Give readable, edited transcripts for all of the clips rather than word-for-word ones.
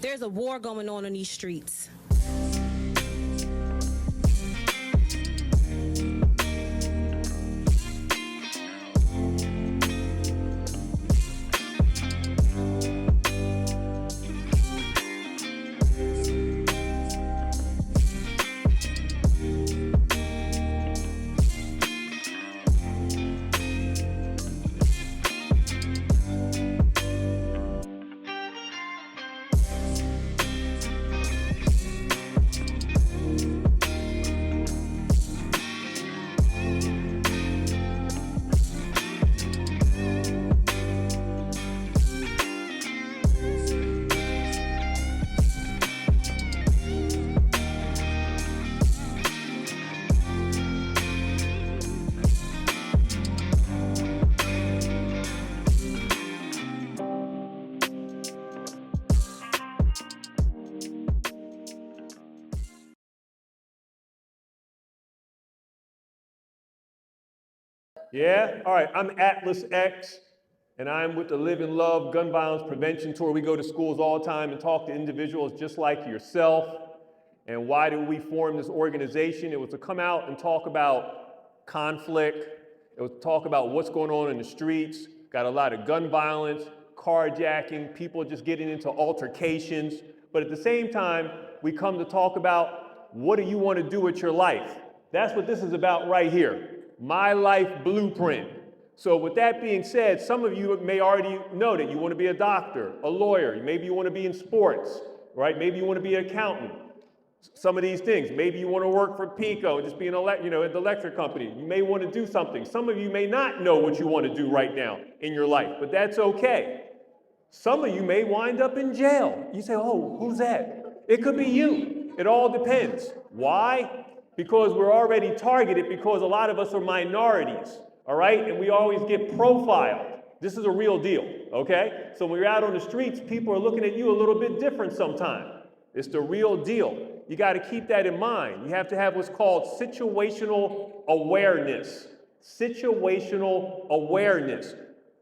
There's a war going on in these streets. Yeah? All right, I'm Atlas X, and I'm with the Live and Love Gun Violence Prevention Tour. We go to schools all the time and talk to individuals just like yourself. And why did we form this organization? It was to come out and talk about conflict. It was to talk about what's going on in the streets. Got a lot of gun violence, carjacking, people just getting into altercations. But at the same time, we come to talk about what do you want to do with your life? That's what this is about right here. My life blueprint. So with that being said, some of you may already know that you want to be a doctor, a lawyer, maybe you want to be in sports, right? Maybe you want to be an accountant. Some of these things, maybe you want to work for PECO and just be at the electric company. You may want to do something. Some of you may not know what you want to do right now in your life, but that's okay. Some of you may wind up in jail. You say, oh, who's that? It could be you. It all depends. Why? Because we're already targeted because a lot of us are minorities, all right? And we always get profiled. This is a real deal, okay? So when you're out on the streets, people are looking at you a little bit different sometimes. It's the real deal. You got to keep that in mind. You have to have what's called situational awareness. Situational awareness.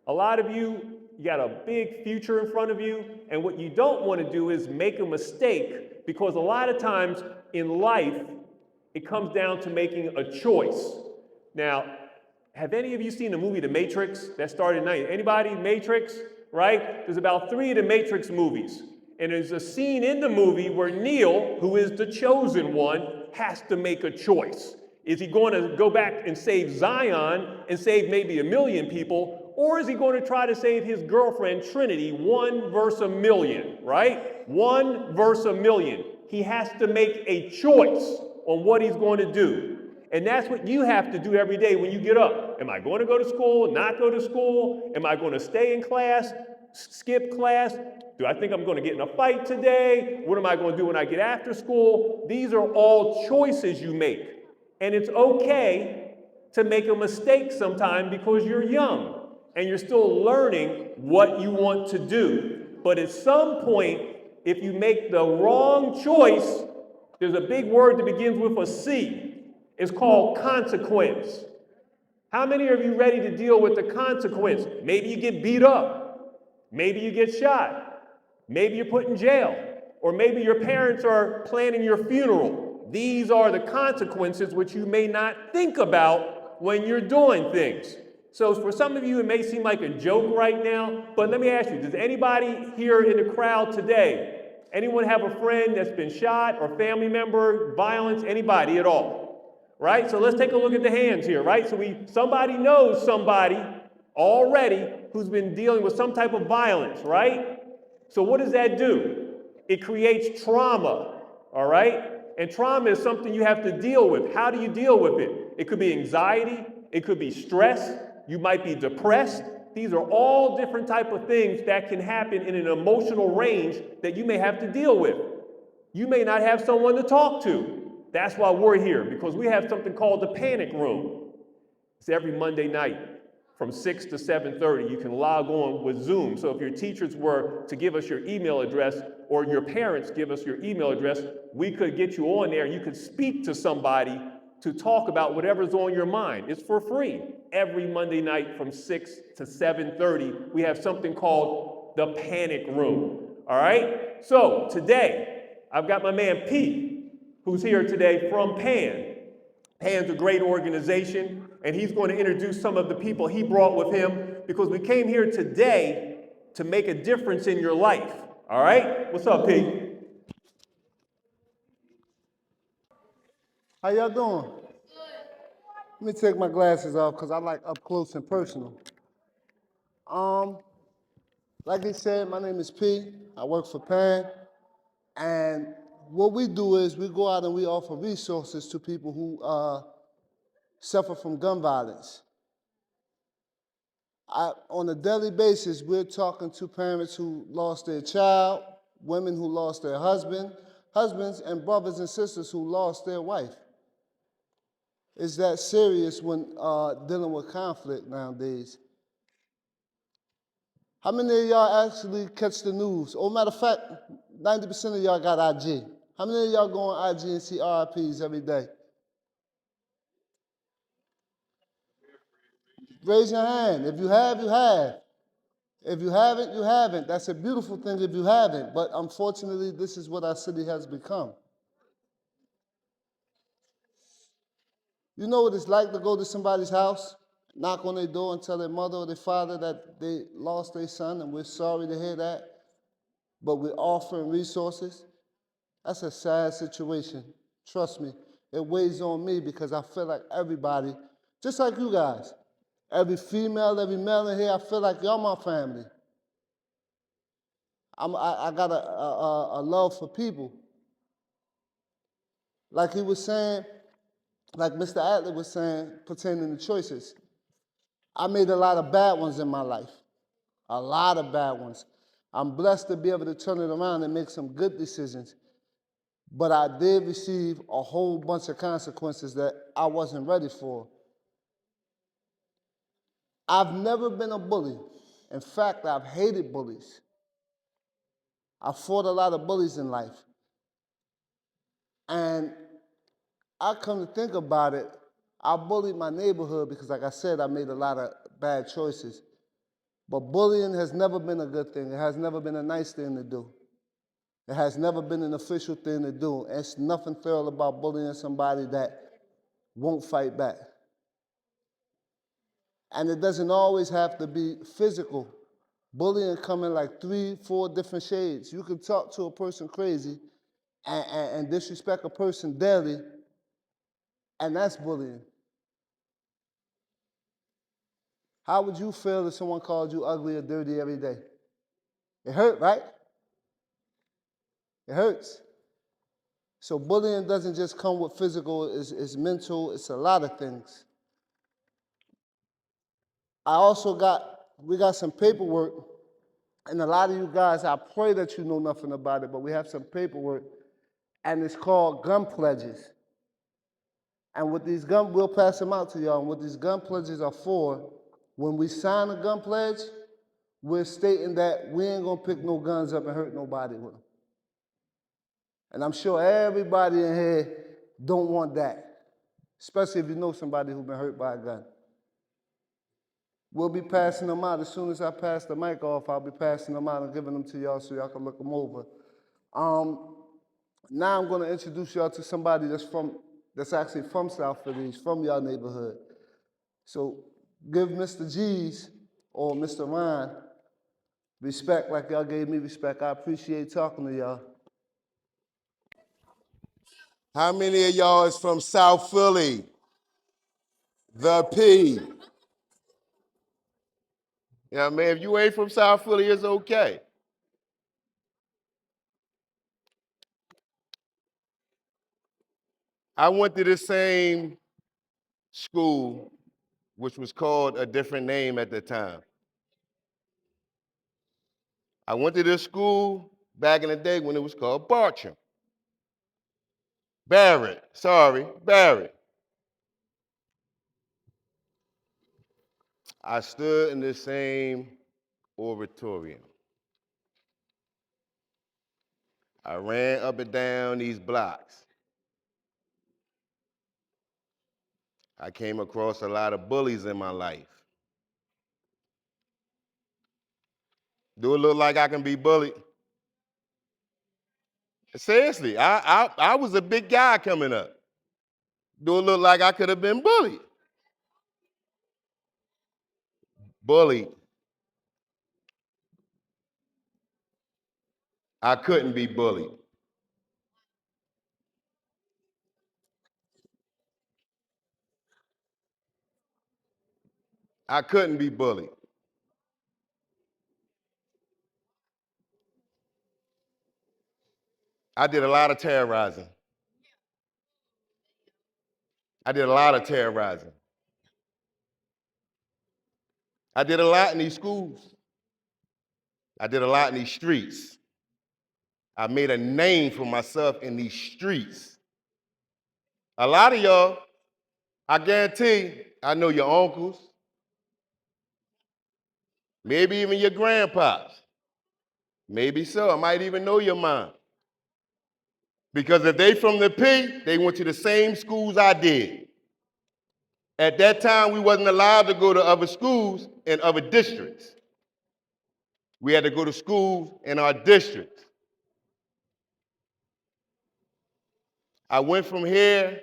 A lot of you got a big future in front of you, and what you don't want to do is make a mistake, because a lot of times in life, it comes down to making a choice. Now, have any of you seen the movie The Matrix? That started in 90. Anybody? Matrix, right? There's about 3 of the Matrix movies. And there's a scene in the movie where Neo, who is the chosen one, has to make a choice. Is he going to go back and save Zion and save maybe 1 million people? Or is he going to try to save his girlfriend, Trinity, 1 versus 1 million, right? 1 versus 1 million. He has to make a choice on what he's going to do. And that's what you have to do every day when you get up. Am I going to go to school, not go to school? Am I going to stay in class, skip class? Do I think I'm going to get in a fight today? What am I going to do when I get after school? These are all choices you make. And it's okay to make a mistake sometime because you're young and you're still learning what you want to do. But at some point, if you make the wrong choice, there's a big word that begins with a C. It's called consequence. How many of you ready to deal with the consequence? Maybe you get beat up. Maybe you get shot. Maybe you're put in jail. Or maybe your parents are planning your funeral. These are the consequences which you may not think about when you're doing things. So for some of you, it may seem like a joke right now, but let me ask you, does anybody here in the crowd today, anyone have a friend that's been shot or family member, violence, anybody at all? Right? So let's take a look at the hands here, right? So somebody knows somebody already who's been dealing with some type of violence, right? So what does that do? It creates trauma, all right? And trauma is something you have to deal with. How do you deal with it? It could be anxiety, it could be stress, you might be depressed. These are all different type of things that can happen in an emotional range that you may have to deal with. You may not have someone to talk to. That's why we're here, because we have something called the Panic Room. It's every Monday night from 6 to 7:30. You can log on with Zoom. So if your teachers were to give us your email address, or your parents give us your email address, we could get you on there. You could speak to somebody to talk about whatever's on your mind. It's for free. Every Monday night from 6 to 7:30, we have something called the Panic Room. All right? So today, I've got my man P, who's here today from PAN. PAN's a great organization, and he's going to introduce some of the people he brought with him because we came here today to make a difference in your life. All right? What's up, P? How y'all doing? Let me take my glasses off because I like up close and personal. Like he said, my name is P. I work for PAN. And what we do is we go out and we offer resources to people who suffer from gun violence. On a daily basis, we're talking to parents who lost their child, women who lost their husbands, and brothers and sisters who lost their wife. It's that serious when dealing with conflict nowadays. How many of y'all actually catch the news? Oh, matter of fact, 90% of y'all got IG. How many of y'all go on IG and see RIPs every day? Raise your hand. If you have, you have. If you haven't, you haven't. That's a beautiful thing if you haven't. But unfortunately, this is what our city has become. You know what it's like to go to somebody's house, knock on their door and tell their mother or their father that they lost their son, and we're sorry to hear that, but we're offering resources. That's a sad situation. Trust me, it weighs on me because I feel like everybody, just like you guys, every female, every male in here, I feel like y'all my family. I got a love for people. Like he was saying, like Mr. Adler was saying, pertaining to choices. I made a lot of bad ones in my life, a lot of bad ones. I'm blessed to be able to turn it around and make some good decisions. But I did receive a whole bunch of consequences that I wasn't ready for. I've never been a bully. In fact, I've hated bullies. I fought a lot of bullies in life. And I come to think about it, I bullied my neighborhood because, like I said, I made a lot of bad choices. But bullying has never been a good thing. It has never been a nice thing to do. It has never been an official thing to do. It's nothing thorough about bullying somebody that won't fight back. And it doesn't always have to be physical. Bullying come in like 3, 4 different shades. You can talk to a person crazy and disrespect a person daily, and that's bullying. How would you feel if someone called you ugly or dirty every day? It hurt, right? It hurts. So bullying doesn't just come with physical, it's mental, it's a lot of things. We got some paperwork, and a lot of you guys, I pray that you know nothing about it, but we have some paperwork, and it's called gun pledges. And with these we'll pass them out to y'all, and what these gun pledges are for, when we sign a gun pledge, we're stating that we ain't gonna pick no guns up and hurt nobody with them. And I'm sure everybody in here don't want that, especially if you know somebody who's been hurt by a gun. We'll be passing them out. As soon as I pass the mic off, I'll be passing them out and giving them to y'all so y'all can look them over. Now I'm gonna introduce y'all to somebody that's actually from South Philly, from y'all neighborhood. So give Mr. G's or Mr. Ryan respect like y'all gave me respect. I appreciate talking to y'all. How many of y'all is from South Philly? The P. Yeah, man, if you ain't from South Philly, it's okay. I went to the same school, which was called a different name at the time. I went to this school back in the day when it was called Bartram. Barrett. I stood in the same auditorium. I ran up and down these blocks. I came across a lot of bullies in my life. Do it look like I can be bullied? Seriously, I was a big guy coming up. Do it look like I could have been bullied? Bullied. I couldn't be bullied. I couldn't be bullied. I did a lot of terrorizing. I did a lot of terrorizing. I did a lot in these schools. I did a lot in these streets. I made a name for myself in these streets. A lot of y'all, I guarantee, I know your uncles, maybe even your grandpas. Maybe so. I might even know your mom. Because if they from the P, they went to the same schools I did. At that time, we wasn't allowed to go to other schools in other districts. We had to go to schools in our districts. I went from here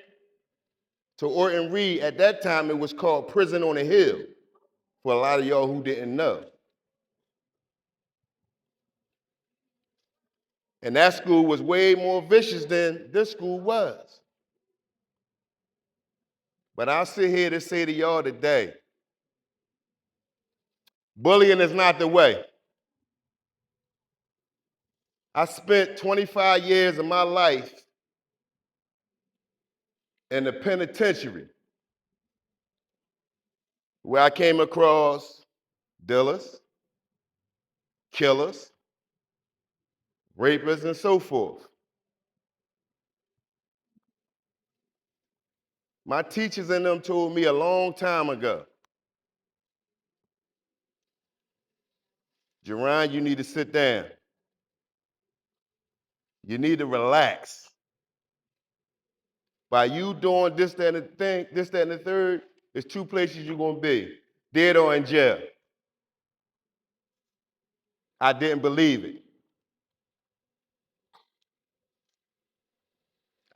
to Orton Reed. At that time, it was called Prison on the Hill, for a lot of y'all who didn't know. And that school was way more vicious than this school was. But I'll sit here to say to y'all today, bullying is not the way. I spent 25 years of my life in the penitentiary, where I came across dealers, killers, rapists, and so forth. My teachers and them told me a long time ago, Jerron, you need to sit down. You need to relax. By you doing this, that, and the thing, this, that, and the third, there's two places you're gonna be, dead or in jail. I didn't believe it.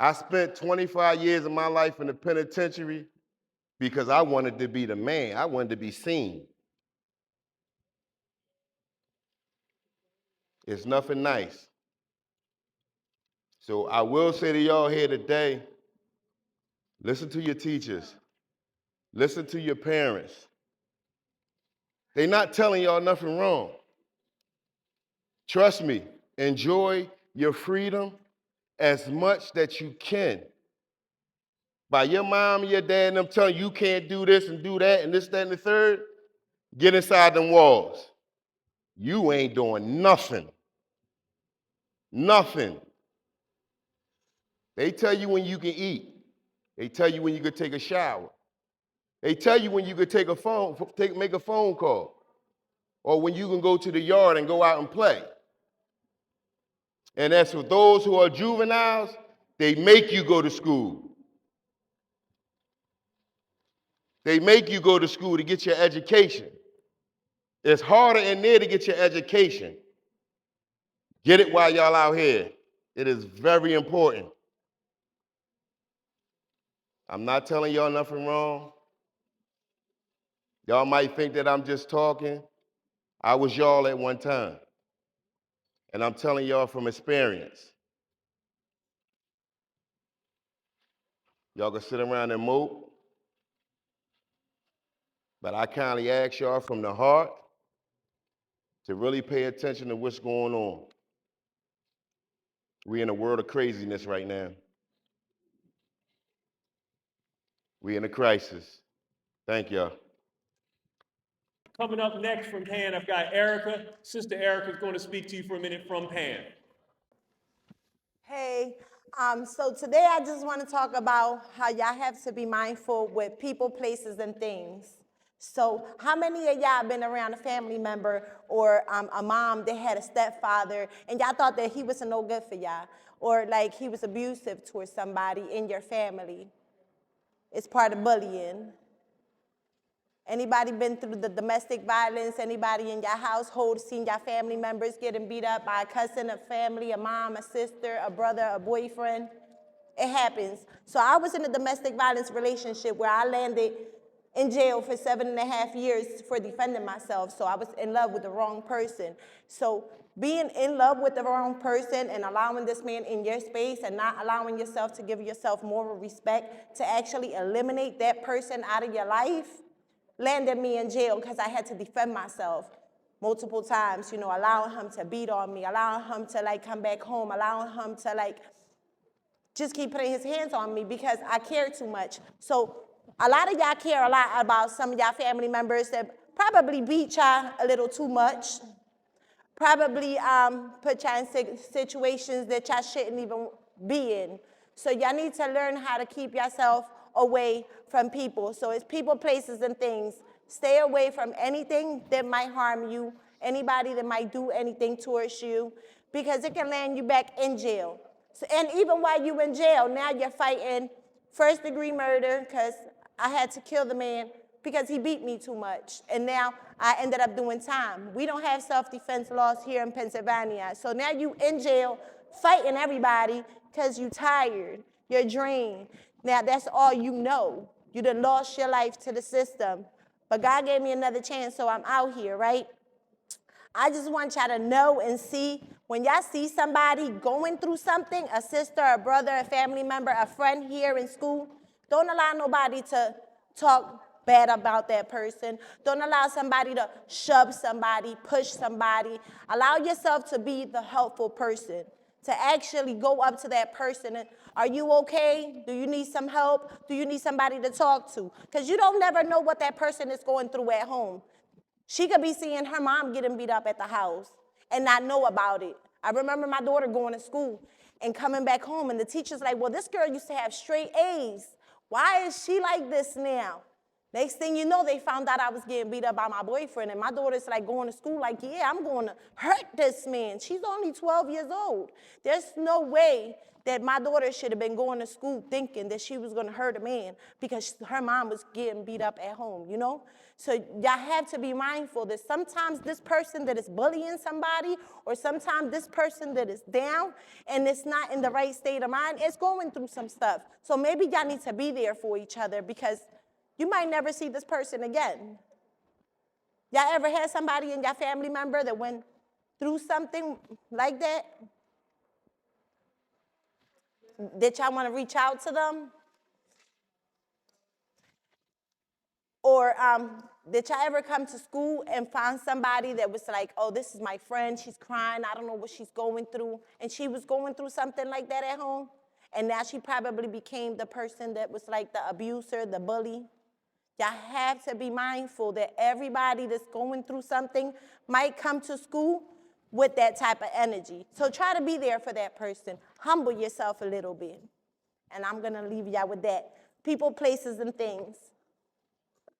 I spent 25 years of my life in the penitentiary because I wanted to be the man. I wanted to be seen. It's nothing nice. So I will say to y'all here today, listen to your teachers. Listen to your parents. They're not telling y'all nothing wrong. Trust me, enjoy your freedom as much that you can. By your mom and your dad and them telling you can't do this and do that and this, that, and the third, get inside them walls. You ain't doing nothing. Nothing. They tell you when you can eat. They tell you when you could take a shower. They tell you when you could make a phone call, or when you can go to the yard and go out and play. And as for those who are juveniles, they make you go to school. They make you go to school to get your education. It's harder in there to get your education. Get it while y'all out here. It is very important. I'm not telling y'all nothing wrong. Y'all might think that I'm just talking. I was y'all at one time. And I'm telling y'all from experience. Y'all can sit around and mope, but I kindly ask y'all from the heart to really pay attention to what's going on. We're in a world of craziness right now. We're in a crisis. Thank y'all. Coming up next from Pan, I've got Erica. Sister Erica is going to speak to you for a minute from Pan. Hey, so today I just want to talk about how y'all have to be mindful with people, places, and things. So how many of y'all been around a family member or a mom that had a stepfather and y'all thought that he was no good for y'all, or like he was abusive towards somebody in your family? It's part of bullying. Anybody been through the domestic violence? Anybody in your household seen your family members getting beat up by a cousin, a family, a mom, a sister, a brother, a boyfriend? It happens. So I was in a domestic violence relationship where I landed in jail for 7.5 years for defending myself. So I was in love with the wrong person. So being in love with the wrong person and allowing this man in your space and not allowing yourself to give yourself moral respect to actually eliminate that person out of your life landed me in jail because I had to defend myself multiple times, you know, allowing him to beat on me, allowing him to like come back home, allowing him to like just keep putting his hands on me because I care too much. So a lot of y'all care a lot about some of y'all family members that probably beat y'all a little too much, probably put y'all in situations that y'all shouldn't even be in. So y'all need to learn how to keep yourself away from people. So it's people, places, and things. Stay away from anything that might harm you, anybody that might do anything towards you, because it can land you back in jail. So, and even while you're in jail, now you're fighting first-degree murder because I had to kill the man because he beat me too much. And now I ended up doing time. We don't have self-defense laws here in Pennsylvania. So now you in jail fighting everybody because you're tired, you're drained. Now that's all you know. You done lost your life to the system. But God gave me another chance, so I'm out here, right? I just want y'all to know and see, when y'all see somebody going through something, a sister, a brother, a family member, a friend here in school, don't allow nobody to talk bad about that person. Don't allow somebody to shove somebody, push somebody. Allow yourself to be the helpful person, to actually go up to that person and, are you okay? Do you need some help? Do you need somebody to talk to? Because you don't never know what that person is going through at home. She could be seeing her mom getting beat up at the house and not know about it. I remember my daughter going to school and coming back home, and the teacher's like, well, this girl used to have straight A's. Why is she like this now? Next thing you know, they found out I was getting beat up by my boyfriend, and my daughter's like going to school like, yeah, I'm going to hurt this man. She's only 12 years old. There's no way that my daughter should have been going to school thinking that she was going to hurt a man because her mom was getting beat up at home, you know? So y'all have to be mindful that sometimes this person that is bullying somebody, or sometimes this person that is down and it's not in the right state of mind, is going through some stuff. So maybe y'all need to be there for each other because you might never see this person again. Y'all ever had somebody in your family member that went through something like that? Did y'all want to reach out to them? Or did y'all ever come to school and find somebody that was like, oh, this is my friend, she's crying, I don't know what she's going through, and she was going through something like that at home, and now she probably became the person that was like the abuser, the bully? Y'all have to be mindful that everybody that's going through something might come to school with that type of energy. So try to be there for that person. Humble yourself a little bit. And I'm going to leave y'all with that. People, places, and things.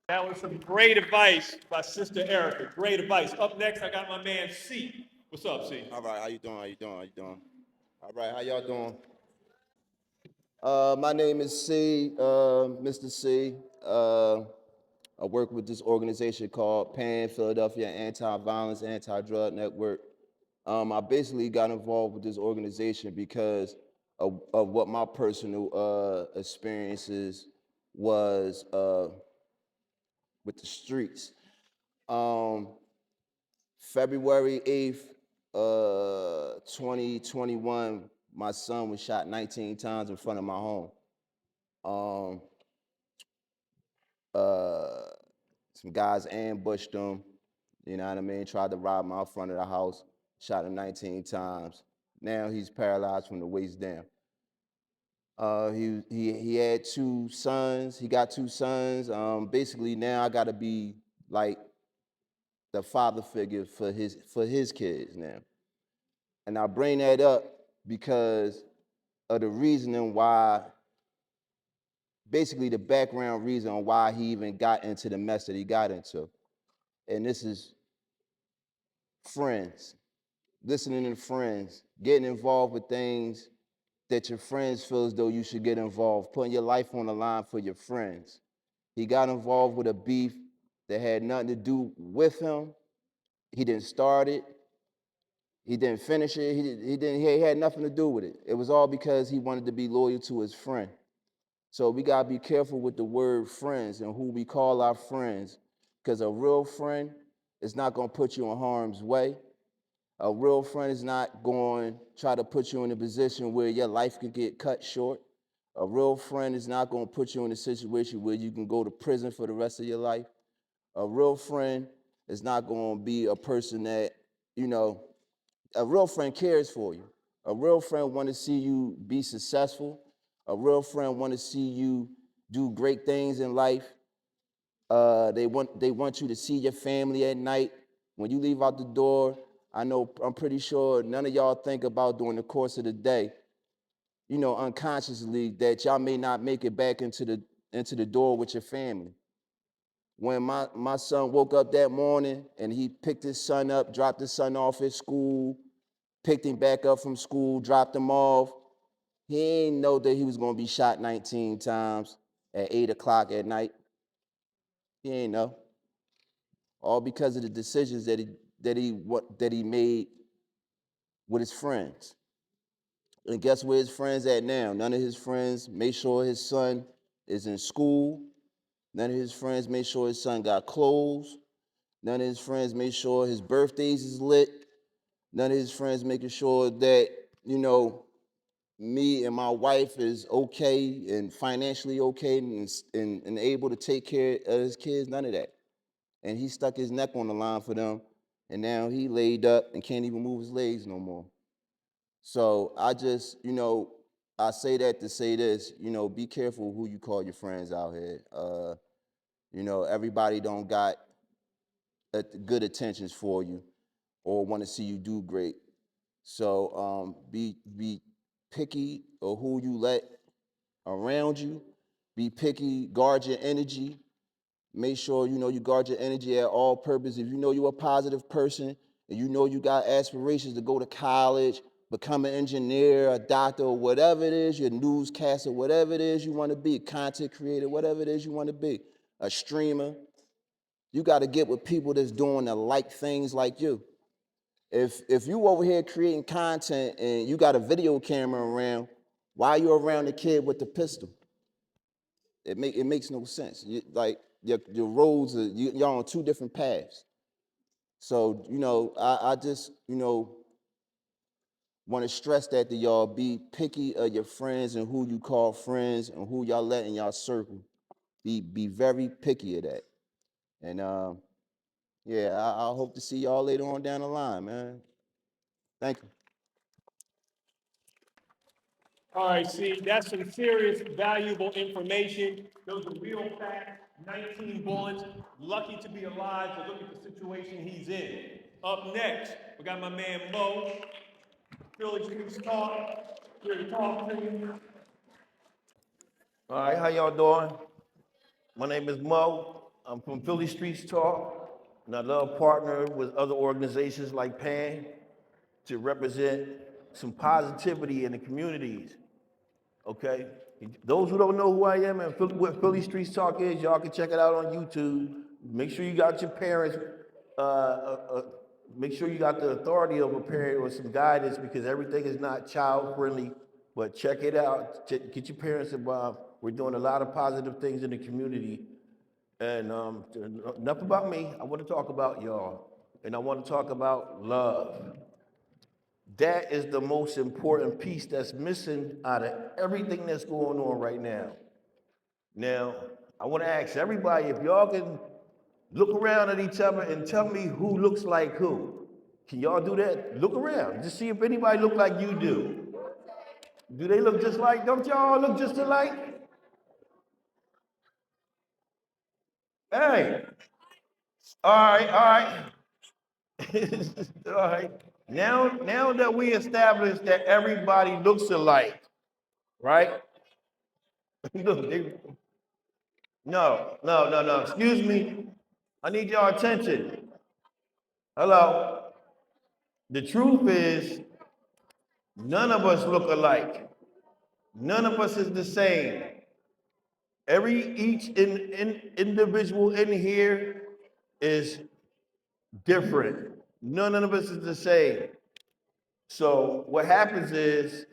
That was some great advice by Sister Erica. Great advice. Up next, I got my man C. What's up, C? All right, how you doing? How you doing? How you doing? All right, how y'all doing? My name is C, Mr. C. I work with this organization called PAN, Philadelphia Anti-Violence, Anti-Drug Network. I basically got involved with this organization because of what my personal experiences was with the streets. February 8th, 2021, my son was shot 19 times in front of my home. Some guys ambushed him, you know what I mean, tried to rob him out front of the house, shot him 19 times. Now he's paralyzed from the waist down. He had two sons, he got two sons. Basically now I gotta be like the father figure for his kids now. And I bring that up because of the reasoning why, basically the background reason on why he even got into the mess that he got into. And this is friends, listening to friends, getting involved with things that your friends feel as though you should get involved, putting your life on the line for your friends. He got involved with a beef that had nothing to do with him. He didn't start it. He didn't finish it. He had nothing to do with it. It was all because he wanted to be loyal to his friend. So we gotta be careful with the word friends and who we call our friends, because a real friend is not gonna put you in harm's way. A real friend is not going to try to put you in a position where your life can get cut short. A real friend is not going to put you in a situation where you can go to prison for the rest of your life. A real friend is not going to be a person that, a real friend cares for you. A real friend want to see you be successful. A real friend want to see you do great things in life. They want you to see your family at night. When you leave out the door, I'm pretty sure none of y'all think about during the course of the day, unconsciously, that y'all may not make it back into the door with your family. When my son woke up that morning and he picked his son up, dropped his son off at school, picked him back up from school, dropped him off, he ain't know that he was gonna be shot 19 times at 8 o'clock at night. He ain't know. All because of the decisions that he made with his friends. And guess where his friends at now? None of his friends made sure his son is in school. None of his friends made sure his son got clothes. None of his friends made sure his birthdays is lit. None of his friends making sure that, me and my wife is okay and financially okay and able to take care of his kids. None of that. And he stuck his neck on the line for them, and now he laid up and can't even move his legs no more. So I just, I say that to say this, be careful who you call your friends out here. Everybody don't got good intentions for you or want to see you do great. So be picky of who you let around you. Be picky, guard your energy. Make sure you guard your energy at all purposes. If you know you're a positive person and you got aspirations to go to college, become an engineer, a doctor, or whatever it is, your newscaster, whatever it is you want to be, content creator, whatever it is you want to be, a streamer, you got to get with people that's doing the like things like you. If you over here creating content and you got a video camera around, why are you around the kid with the pistol? It makes no sense. Your roads are, y'all on two different paths. So, I just, want to stress that to y'all. Be picky of your friends and who you call friends and who y'all let in y'all circle. Be very picky of that. And yeah, I hope to see y'all later on down the line, man. Thank you. All right, see, that's some serious, valuable information. Those are real facts. 19 bullets, lucky to be alive, but look at the situation he's in. Up next, we got my man Mo, Philly Streets Talk, here to talk to you. All right, how y'all doing? My name is Mo. I'm from Philly Streets Talk, and I love partnering with other organizations like PAN to represent some positivity in the communities, okay? Those who don't know who I am and what Philly Streets Talk is, y'all can check it out on YouTube. Make sure you got your parents, make sure you got the authority of a parent or some guidance, because everything is not child friendly, but check it out, get your parents involved. We're doing a lot of positive things in the community. And enough about me, I want to talk about y'all, and I want to talk about love. That is the most important piece that's missing out of everything that's going on right now. Now, I want to ask everybody if y'all can look around at each other and tell me who looks like who. Can y'all do that? Look around, just see if anybody look like you do. Do they look just like, don't y'all look just alike? Hey, all right. All right. Now that we established that everybody looks alike, right? Look, no. Excuse me. I need your attention. Hello. The truth is, none of us look alike. None of us is the same. Each individual in here is different. None of us is the same. So what happens is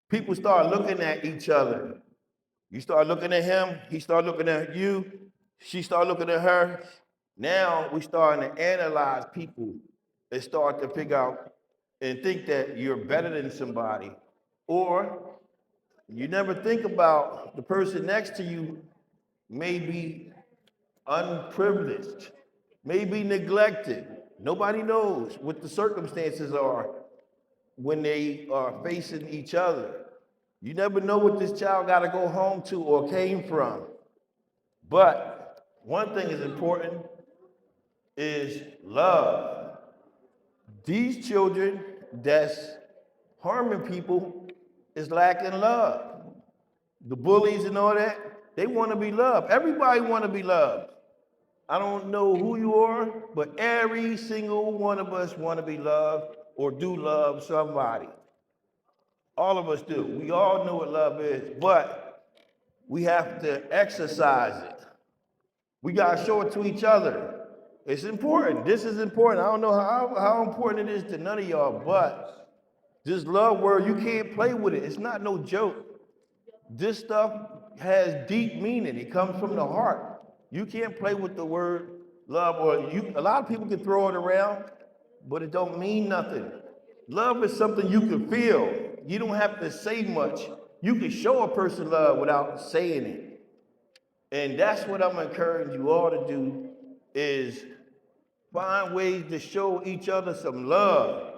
people start looking at each other. You start looking at him, he start looking at you, she start looking at her. Now we starting to analyze people and start to figure out and think that you're better than somebody. Or you never think about the person next to you may be unprivileged, may be neglected. Nobody knows what the circumstances are when they are facing each other. You never know what this child got to go home to or came from. But one thing is important is love. These children that's harming people is lacking love. The bullies and all that, they want to be loved. Everybody want to be loved. I don't know who you are, but every single one of us want to be loved or do love somebody. All of us do. We all know what love is, but we have to exercise it. We got to show it to each other. It's important. This is important. I don't know how important it is to none of y'all, but this love word, you can't play with it. It's not no joke. This stuff has deep meaning. It comes from the heart. You can't play with the word love, or a lot of people can throw it around, but it don't mean nothing. Love is something you can feel. You don't have to say much. You can show a person love without saying it. And that's what I'm encouraging you all to do, is find ways to show each other some love.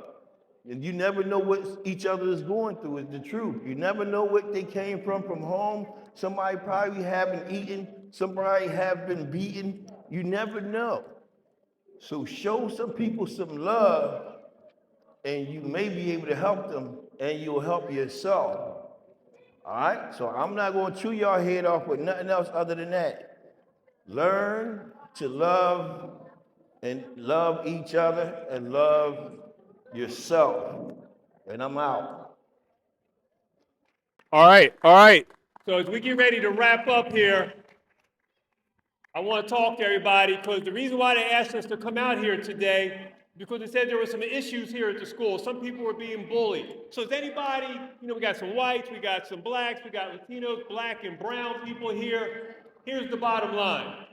And you never know what each other is going through, is the truth. You never know what they came from home. Somebody probably haven't eaten. Somebody have been beaten. You never know. So show some people some love, and you may be able to help them, and you'll help yourself. All right? So I'm not going to chew your head off with nothing else other than that. Learn to love and love each other and love yourself. And I'm out. All right. So as we get ready to wrap up here, I want to talk to everybody, because the reason why they asked us to come out here today, because they said there were some issues here at the school. Some people were being bullied. So is anybody, we got some whites, we got some blacks, we got Latinos, black and brown people here. Here's the bottom line.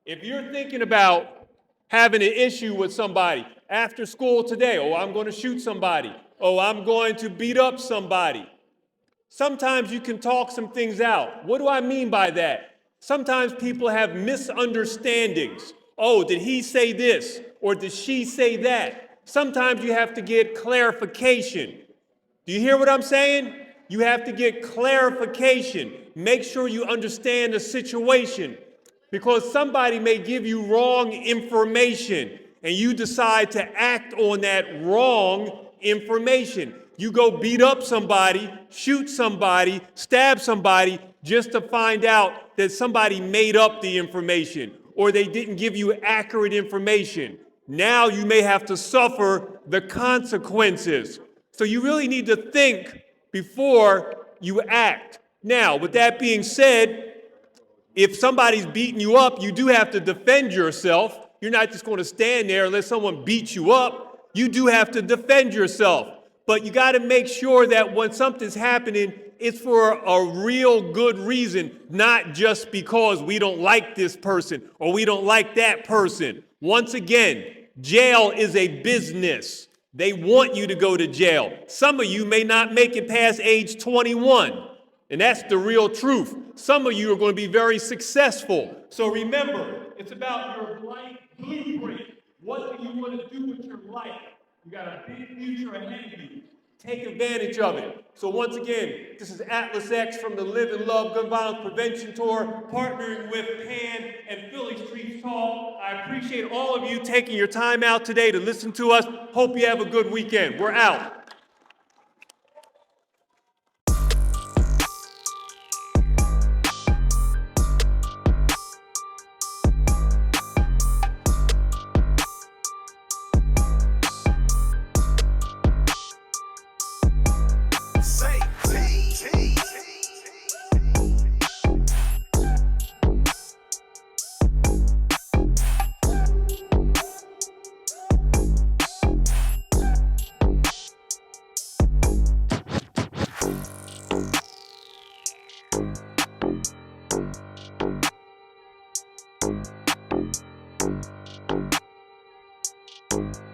If you're thinking about having an issue with somebody after school today, oh, I'm going to shoot somebody, oh, I'm going to beat up somebody, sometimes you can talk some things out. What do I mean by that? Sometimes people have misunderstandings. Oh, did he say this? Or did she say that? Sometimes you have to get clarification. Do you hear what I'm saying? You have to get clarification. Make sure you understand the situation, because somebody may give you wrong information and you decide to act on that wrong information. You go beat up somebody, shoot somebody, stab somebody, just to find out that somebody made up the information or they didn't give you accurate information. Now you may have to suffer the consequences. So you really need to think before you act. Now, with that being said, if somebody's beating you up, you do have to defend yourself. You're not just going to stand there and let someone beat you up. You do have to defend yourself. But you got to make sure that when something's happening, it's for a real good reason, not just because we don't like this person or we don't like that person. Once again, jail is a business. They want you to go to jail. Some of you may not make it past age 21. And that's the real truth. Some of you are going to be very successful. So remember, it's about your life blueprint. What do you want to do with your life? You got a big future ahead of you. Take advantage of it. So once again, this is Atlas X from the Live and Love Gun Violence Prevention Tour, partnering with PAN and Philly Streets Talk. I appreciate all of you taking your time out today to listen to us. Hope you have a good weekend. We're out. you.